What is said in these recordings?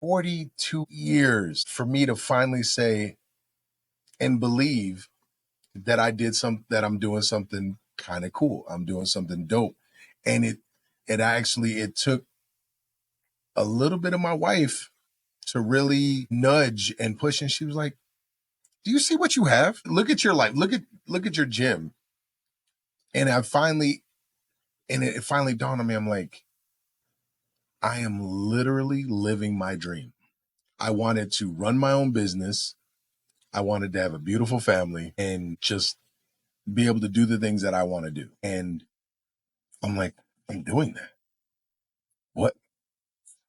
42 years for me to finally say and believe that that I'm doing something kind of cool. I'm doing something dope. And it took a little bit of my wife to really nudge and push. And she was like, do you see what you have? Look at your life. Look at your gym. And it finally dawned on me. I'm like, I am literally living my dream. I wanted to run my own business. I wanted to have a beautiful family and just be able to do the things that I want to do. And I'm like, I'm doing that. What?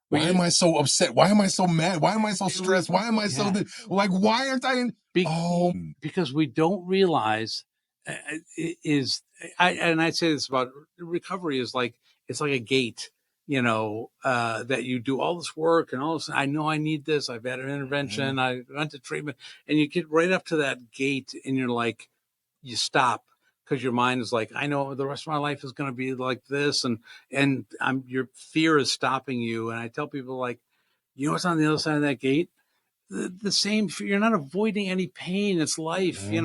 Why am I so upset? Why am I so mad? Why am I so stressed? Why am I so like? Why aren't I in? Because we don't realize and I'd say this about recovery is like it's like a gate, that you do all this work and all this. I know I need this. I've had an intervention. I went to treatment, and you get right up to that gate, and you're like, you stop. Because your mind is like, I know the rest of my life is going to be like this, and your fear is stopping you. And I tell people, like, what's on the other side of that gate? The same. You're not avoiding any pain. It's life. Did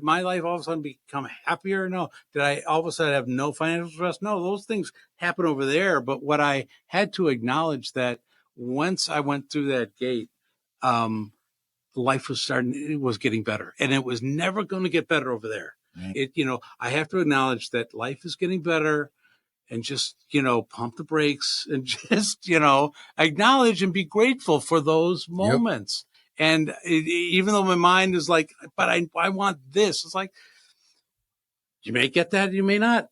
my life all of a sudden become happier? No. Did I all of a sudden have no financial stress? No. Those things happen over there. But what I had to acknowledge that once I went through that gate, life was getting better, and it was never going to get better over there. I have to acknowledge that life is getting better, and just, pump the brakes and just, acknowledge and be grateful for those moments. Yep. And even though my mind is like, but I want this, it's like, you may get that, you may not,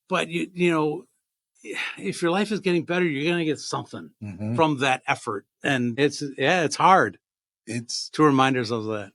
but if your life is getting better, you're going to get something from that effort. And it's hard. It's to remind ourselves of that.